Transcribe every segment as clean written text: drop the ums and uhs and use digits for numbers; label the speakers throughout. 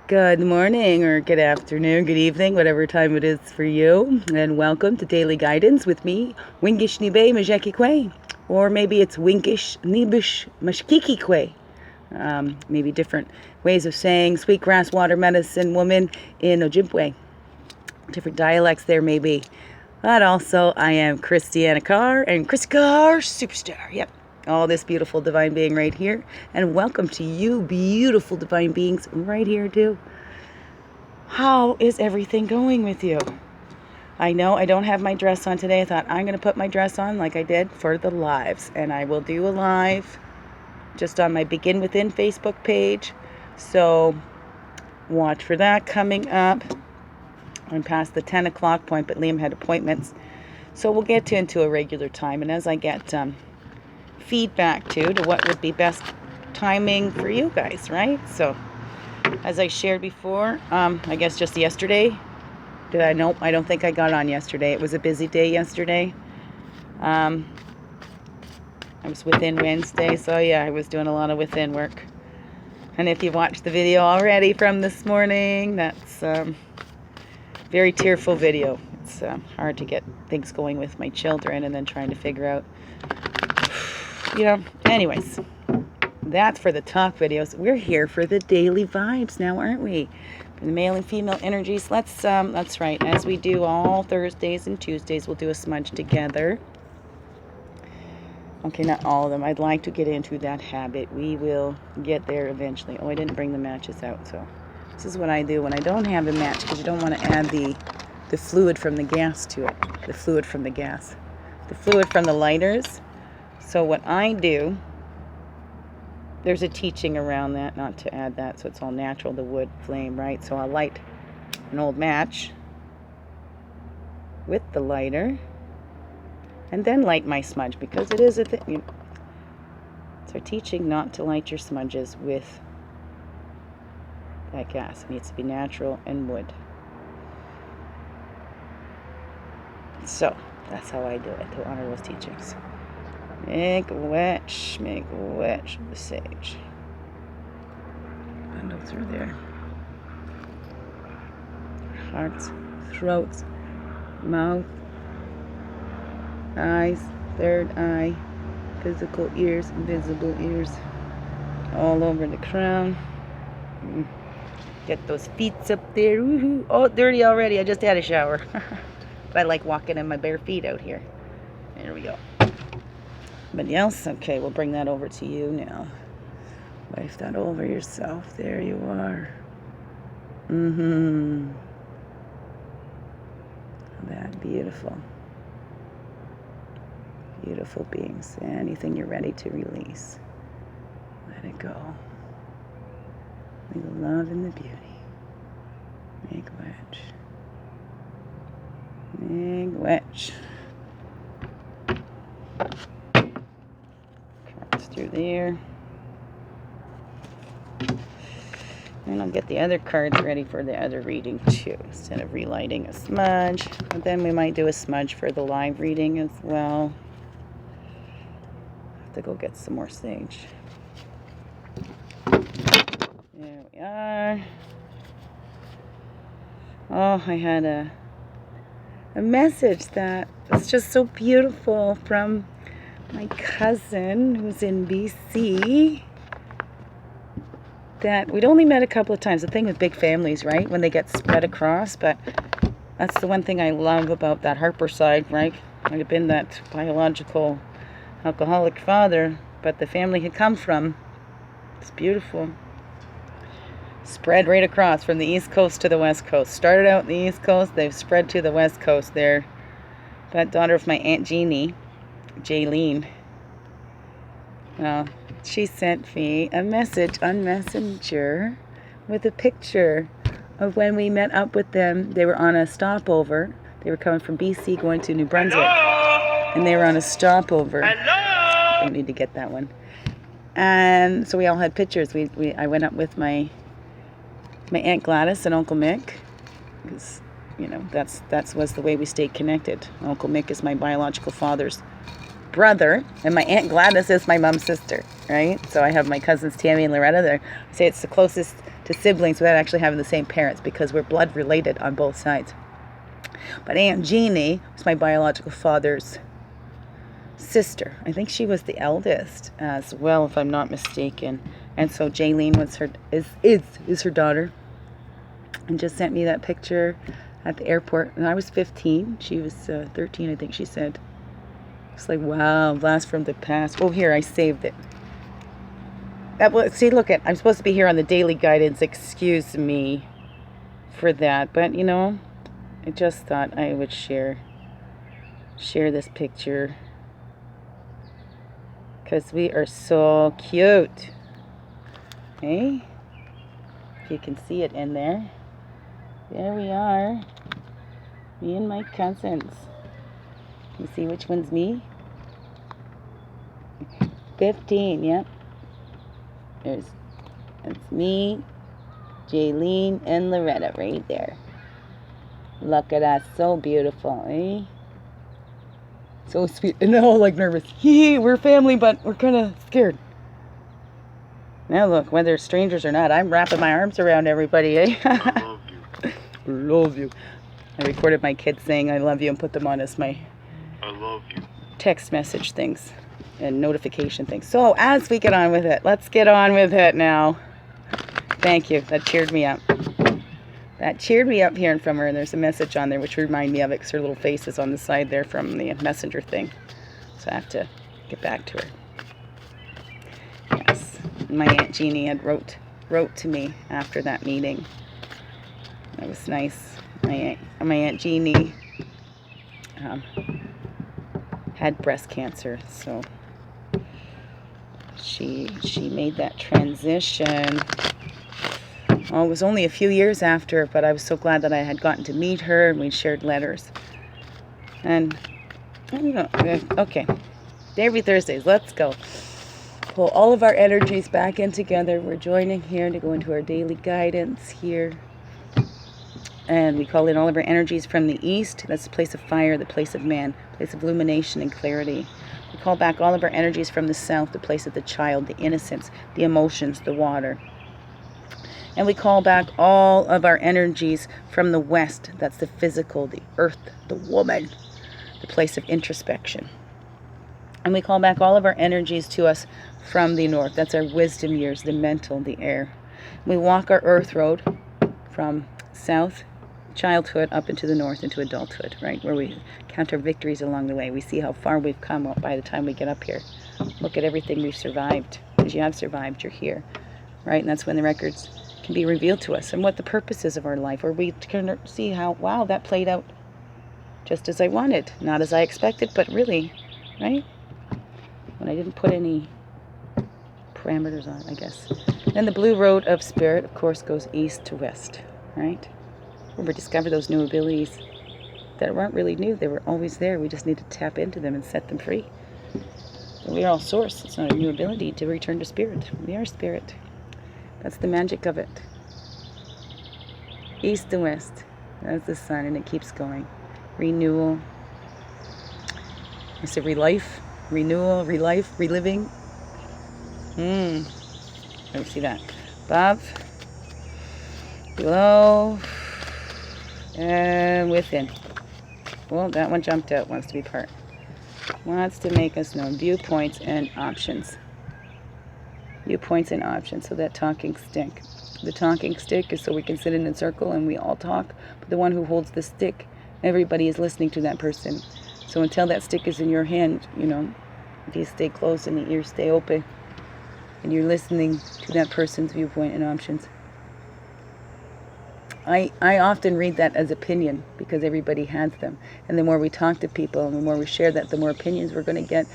Speaker 1: Good morning or good afternoon, good evening, whatever time it is for you. And welcome to Daily Guidance with me, Wingish Nibe Majekikwe. Or maybe it's Wingish Nibish Mashkikikwe. Maybe different ways of saying sweetgrass water medicine woman in Ojibwe. Different dialects there maybe. But also I am Christianna and Chris Carr Superstar. Yep. All this beautiful divine being right here. And welcome to you beautiful divine beings right here too. How is everything going with you? I know I don't have my dress on today. I thought I'm going to put my dress on like I did for the lives. And I will do a live just on my Begin Within Facebook page. So watch for that coming up. I'm past the 10 o'clock point, but Liam had appointments. So we'll get into a regular time. And as I get feedback to what would be best timing for you guys, right? So as I shared before, I guess just yesterday, nope, I don't think I got on yesterday. It was a busy day yesterday. I was within Wednesday, so yeah, I was doing a lot of within work. And if you watched the video already from this morning, that's very tearful video. It's hard to get things going with my children and then trying to figure out, anyways, that's for the talk videos. We're here for the daily vibes now, aren't we? For the male and female energies. That's right. As we do all Thursdays and Tuesdays, we'll do a smudge together. Okay, not all of them. I'd like to get into that habit. We will get there eventually. Oh, I didn't bring the matches out, so this is what I do when I don't have a match, because you don't want to add the fluid from the gas to it. The fluid from the gas. The fluid from the lighters. So what I do, there's a teaching around that, not to add that, so it's all natural, the wood flame, right? So I'll light an old match with the lighter and then light my smudge, because it is a thing. It's our teaching not to light your smudges with that gas. It needs to be natural and wood. So that's how I do it, to honor those teachings. Make a wedge of the sage. Bundle through there. Hearts, throats, mouth, eyes, third eye, physical ears, invisible ears, all over the crown. Get those feet up there. Woohoo. Oh, dirty already. I just had a shower. But I like walking in my bare feet out here. There we go. Anybody else? Okay, we'll bring that over to you now. Wipe that over yourself. There you are. That beautiful. Beautiful beings. Anything you're ready to release, let it go. Leave the love and the beauty. Make wedge. Make wedge. Through there, and I'll get the other cards ready for the other reading too, instead of relighting a smudge. But then we might do a smudge for the live reading as well. Have to go get some more sage. There we are. Oh, I had a message that was just so beautiful from my cousin who's in BC, that we'd only met a couple of times. The thing with big families, right, when they get spread across, but that's the one thing I love about that Harper side, right? Might have been that biological alcoholic father, but the family had come from, it's beautiful, spread right across from the East Coast to the West Coast. Started out in the East Coast, they've spread to the West Coast there. That daughter of my Aunt Jeannie, Jaylene, she sent me a message on Messenger with a picture of when we met up with them. They were on a stopover. They were coming from BC going to New Brunswick. Hello? And they were on a stopover. Hello? Don't need to get that one. And so we all had pictures. I went up with my Aunt Gladys and Uncle Mick, because that was the way we stayed connected. Uncle Mick is my biological father's brother, and my Aunt Gladys is my mom's sister, right? So I have my cousins Tammy and Loretta there. I say it's the closest to siblings without actually having the same parents, because we're blood related on both sides. But Aunt Jeannie was my biological father's sister. I think she was the eldest as well, if I'm not mistaken. And so Jaylene was is her daughter, and just sent me that picture at the airport. And I was 15. She was 13, I think she said. It's like, wow, blast from the past. Oh, here, I saved it. See, look at, I'm supposed to be here on the daily guidance. Excuse me for that. But, you know, I just thought I would share this picture, because we are so cute. Hey? If you can see it in there. There we are. Me and my cousins. You see which one's me? 15, yep. That's me, Jaylene, and Loretta right there. Look at us, so beautiful, eh? So sweet. And they're all like nervous. We're family, but we're kind of scared. Now look, whether strangers or not, I'm wrapping my arms around everybody, eh?
Speaker 2: I love you.
Speaker 1: Love you. I recorded my kids saying I love you and put them on as my
Speaker 2: I love you.
Speaker 1: text message things and notification things. So as we get on with it, let's get on with it now. Thank you. That cheered me up. That cheered me up hearing from her. And there's a message on there which reminded me of it, because her little face is on the side there from the messenger thing. So I have to get back to her. Yes. My Aunt Jeannie had wrote to me after that meeting. That was nice. My Aunt Jeannie had breast cancer, so she made that transition. Well, it was only a few years after, but I was so glad that I had gotten to meet her, and we shared letters. And I don't know. Okay, every Thursdays, let's go. Pull all of our energies back in together. We're joining here to go into our daily guidance here. And we call in all of our energies from the east. That's the place of fire, the place of man, place of illumination and clarity. We call back all of our energies from the south, the place of the child, the innocence, the emotions, the water. And we call back all of our energies from the west. That's the physical, the earth, the woman, the place of introspection. And we call back all of our energies to us from the north. That's our wisdom years, the mental, the air. We walk our earth road from south, childhood, up into the north, into adulthood, right? Where we count our victories along the way. We see how far we've come by the time we get up here. Look at everything we've survived. Because you have survived, you're here, right? And that's when the records can be revealed to us, and what the purpose is of our life, or we can see how, wow, that played out just as I wanted, not as I expected, but really, right? When I didn't put any parameters on, I guess. Then the blue road of spirit, of course, goes east to west, right? Where we discover those new abilities that weren't really new. They were always there. We just need to tap into them and set them free. So we are all source. It's not a new ability to return to spirit. We are spirit. That's the magic of it. East to west. That's the sun, and it keeps going. Renewal. I said relife. Renewal, relife, reliving. Let me see that. Above, below, and within. Well, that one jumped out. Wants to be part. Wants to make us know viewpoints and options. Viewpoints and options. So that talking stick. The talking stick is so we can sit in a circle and we all talk. But the one who holds the stick, everybody is listening to that person. So until that stick is in your hand, you know, if you stay closed and the ears stay open and you're listening to that person's viewpoint and options. I often read that as opinion, because everybody has them. And the more we talk to people and the more we share that, the more opinions we're going to get.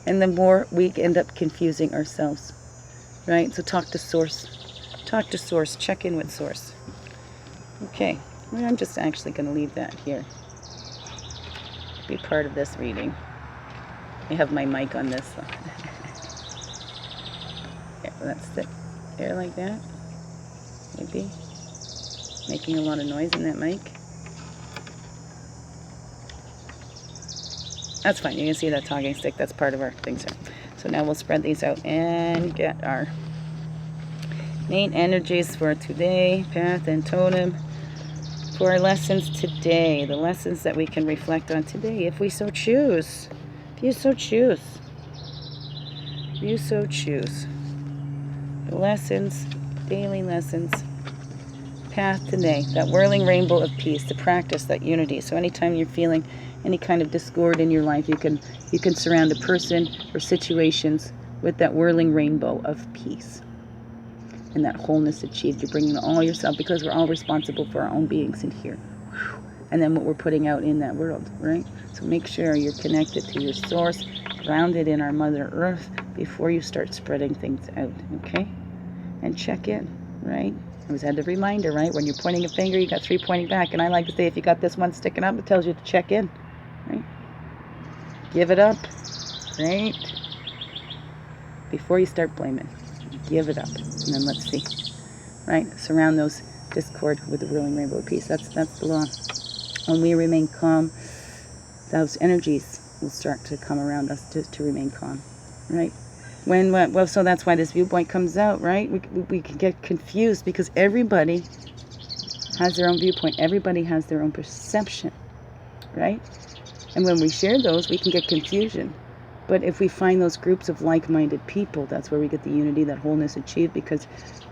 Speaker 1: And the more we end up confusing ourselves. Right? So talk to source. Talk to source. Check in with source. Okay. Well, I'm just actually going to leave that here. Be part of this reading. I have my mic on this. So. Yeah, that's it. Air like that. Maybe. Making a lot of noise in that mic. That's fine. You can see that talking stick. That's part of our things here. So now we'll spread these out and get our Main energies for today, path and totem. For our lessons today, the lessons that we can reflect on today, if we so choose. If you so choose. If you so choose. The lessons, daily lessons. Path today, that whirling rainbow of peace, to practice that unity. So anytime you're feeling any kind of discord in your life, you can surround a person or situations with that whirling rainbow of peace and that wholeness achieved. You're bringing all yourself, because we're all responsible for our own beings in here, and then what we're putting out in that world, right? So make sure you're connected to your source, grounded in our Mother Earth before you start spreading things out, okay? And check in, right? I always had the reminder, right? When you're pointing a finger, you got 3 pointing back. And I like to say, if you got this one sticking up, it tells you to check in, right? Give it up, right? Before you start blaming, give it up. And then let's see, right? Surround those discord with the whirling rainbow of peace. That's the law. When we remain calm, those energies will start to come around us to remain calm, right? Well, so that's why this viewpoint comes out, right? We can get confused because everybody has their own viewpoint. Everybody has their own perception, right? And when we share those, we can get confusion. But if we find those groups of like-minded people, that's where we get the unity, that wholeness achieved, because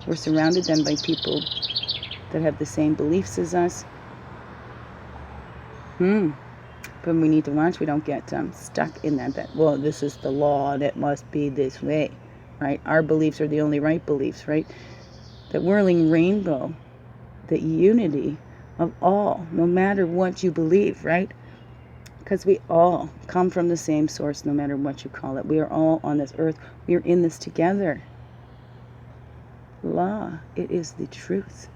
Speaker 1: we're surrounded then by people that have the same beliefs as us. But we need to watch we don't get stuck in that, well, this is the law and it must be this way, right? Our beliefs are the only right beliefs, right? The whirling rainbow, the unity of all, no matter what you believe, right? Because we all come from the same source, no matter what you call it. We are all on this earth. We are in this together. Law, it is the truth.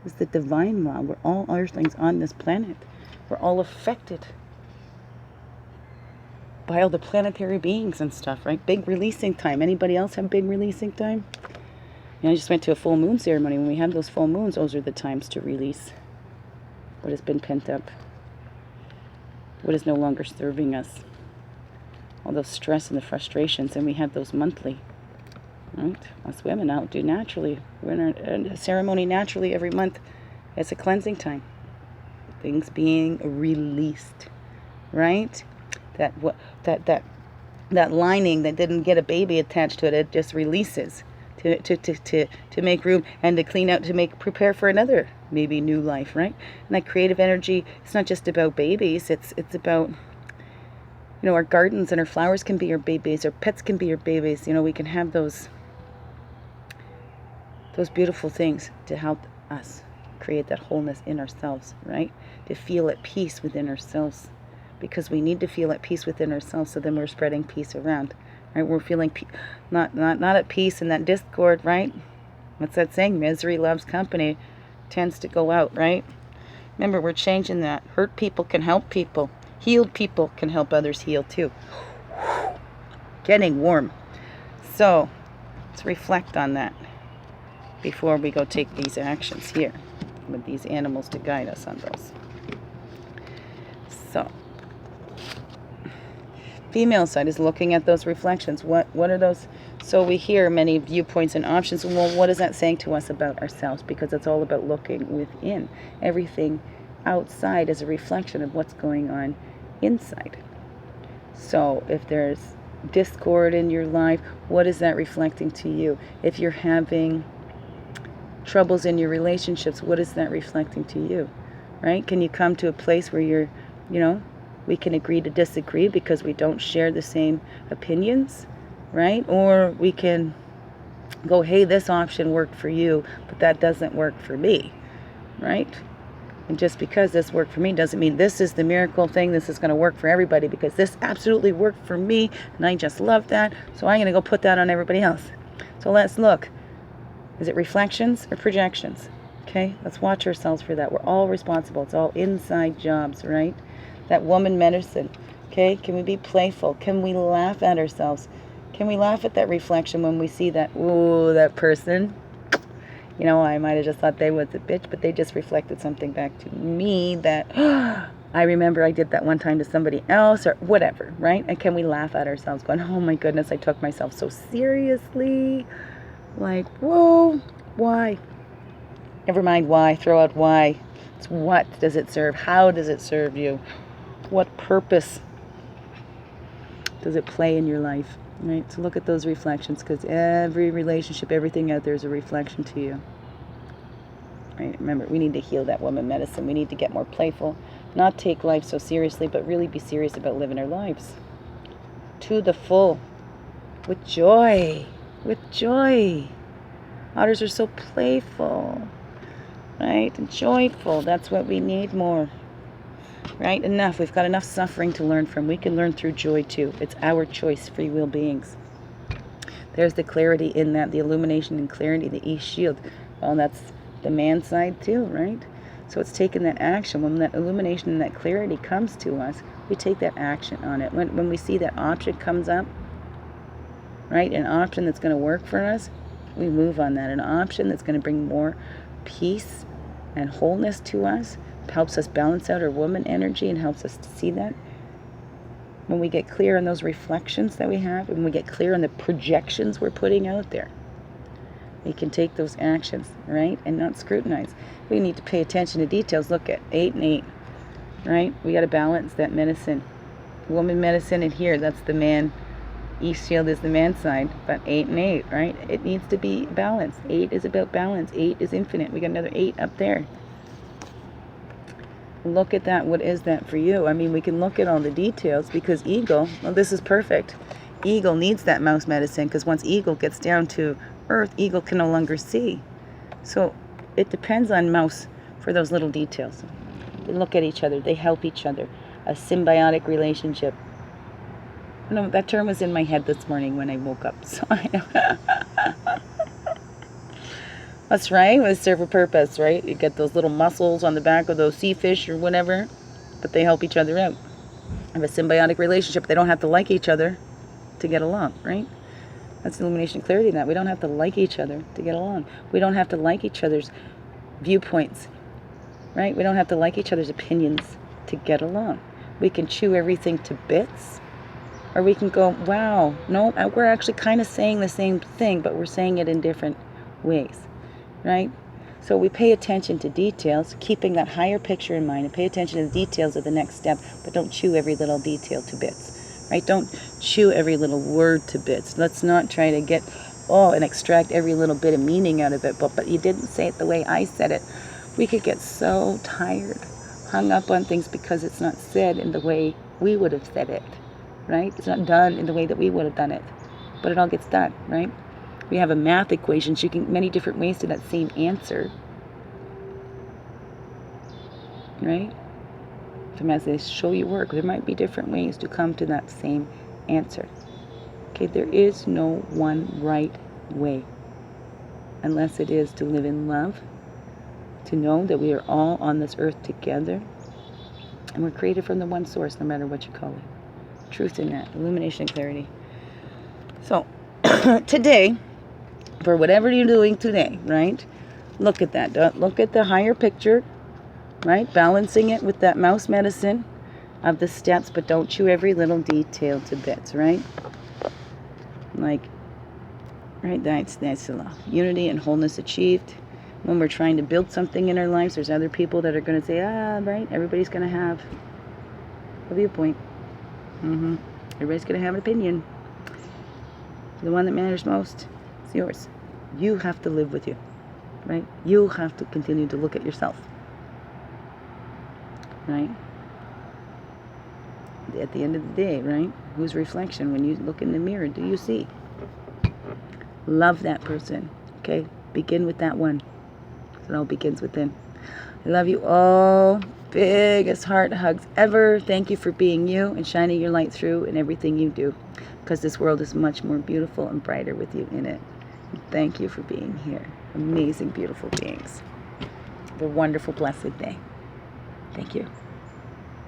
Speaker 1: It's the divine law. We're all earthlings on this planet. We're all affected by all the planetary beings and stuff, right? Big releasing time. Anybody else have big releasing time? I just went to a full moon ceremony. When we have those full moons, those are the times to release what has been pent up, what is no longer serving us, all those stress and the frustrations. And we have those monthly, right? Us women out do naturally. We're in a ceremony naturally every month. It's a cleansing time. Things being released, right? That lining that didn't get a baby attached to it, it just releases to make room and to clean out, to prepare for another maybe new life, right? And that creative energy, it's not just about babies, it's about, our gardens and our flowers can be your babies, our pets can be your babies. We can have those beautiful things to help us create that wholeness in ourselves, right? To feel at peace within ourselves. Because we need to feel at peace within ourselves, so then we're spreading peace around, right? We're feeling not at peace in that discord, right? What's that saying? Misery loves company, tends to go out, right? Remember, we're changing that. Hurt people can help people. Healed people can help others heal too. Getting warm. So let's reflect on that before we go take these actions here with these animals to guide us on those. So female side is looking at those reflections. What are those? So we hear many viewpoints and options. Well, what is that saying to us about ourselves? Because it's all about looking within. Everything outside is a reflection of what's going on inside. So if there's discord in your life, what is that reflecting to you? If you're having troubles in your relationships, what is that reflecting to you? Right? Can you come to a place where you're, we can agree to disagree because we don't share the same opinions, right? Or we can go, hey, this option worked for you, but that doesn't work for me, right? And just because this worked for me doesn't mean this is the miracle thing, this is going to work for everybody, because this absolutely worked for me, and I just love that, so I'm going to go put that on everybody else. So let's look. Is it reflections or projections? Okay, let's watch ourselves for that. We're all responsible. It's all inside jobs, right? That woman medicine, okay? Can we be playful? Can we laugh at ourselves? Can we laugh at that reflection when we see that, ooh, that person? I might have just thought they was a bitch, but they just reflected something back to me that, I remember I did that one time to somebody else, or whatever, right? And can we laugh at ourselves going, oh my goodness, I took myself so seriously. Like, whoa, Why? Never mind why. Throw out why. It's what does it serve? How does it serve you? What purpose does it play in your life? Right? So look at those reflections, because every relationship, everything out there is a reflection to you. Right? Remember, we need to heal that woman medicine. We need to get more playful, not take life so seriously, but really be serious about living our lives to the full, with joy. With joy. Otters are so playful, right? And joyful. That's what we need more. Right? Enough. We've got enough suffering to learn from. We can learn through joy too. It's our choice, free will beings. There's the clarity in that, the illumination and clarity, the East shield. Well, that's the man side too, right? So it's taking that action. When that illumination and that clarity comes to us, we take that action on it. When we see that option comes up, right? An option that's going to work for us, we move on that. An option that's going to bring more peace and wholeness to us, helps us balance out our woman energy and helps us to see that. When we get clear on those reflections that we have, and we get clear on the projections we're putting out there, we can take those actions, right? And not scrutinize. We need to pay attention to details. Look at 8 and 8, right? We got to balance that medicine. Woman medicine in here, that's the man. East shield is the man side, but 8 and 8, right? It needs to be balanced. 8 is about balance. 8 is infinite. We got another 8 up there. Look at that. What is that for you? I mean, we can look at all the details, because eagle, well, this is perfect. Eagle needs that mouse medicine, because once eagle gets down to earth, eagle can no longer see. So it depends on mouse for those little details. They look at each other. They help each other. A symbiotic relationship. No, that term was in my head this morning when I woke up. So that's right. It serve a purpose, right? You get those little muscles on the back of those sea fish or whatever, but they help each other out. Have a symbiotic relationship. They don't have to like each other to get along, right? That's illumination and clarity in that. We don't have to like each other to get along. We don't have to like each other's viewpoints, right? We don't have to like each other's opinions to get along. We can chew everything to bits, or we can go, wow, no, we're actually kind of saying the same thing, but we're saying it in different ways, right? So we pay attention to details, keeping that higher picture in mind, and pay attention to the details of the next step, but don't chew every little detail to bits, right? Don't chew every little word to bits. Let's not try to get, and extract every little bit of meaning out of it, but you didn't say it the way I said it. We could get so tired, hung up on things because it's not said in the way we would have said it. Right? It's not done in the way that we would have done it, but it all gets done, right? We have a math equation, so you can many different ways to that same answer, right? So as they show you work, there might be different ways to come to that same answer. Okay, there is no one right way, unless it is to live in love, to know that we are all on this earth together, and we're created from the one source, no matter what you call it. Truth in that, illumination and clarity. So today, for whatever you're doing today, right, look at that. Look at the higher picture, right, balancing it with that mouse medicine of the steps, but don't chew every little detail to bits, right? Like, right, that's the unity and wholeness achieved. When we're trying to build something in our lives, there's other people that are going to say, right, everybody's going to have a viewpoint. Everybody's going to have an opinion. The one that matters most is yours. You have to live with you, right? You have to continue to look at yourself, right? At the end of the day, right? Whose reflection, when you look in the mirror, do you see? Love that person, okay? Begin with that one. It all begins within. I love you all. Biggest heart hugs ever. Thank you for being you and shining your light through in everything you do, because this world is much more beautiful and brighter with you in it. And thank you for being here. Amazing, beautiful beings. Have a wonderful, blessed day. Thank you.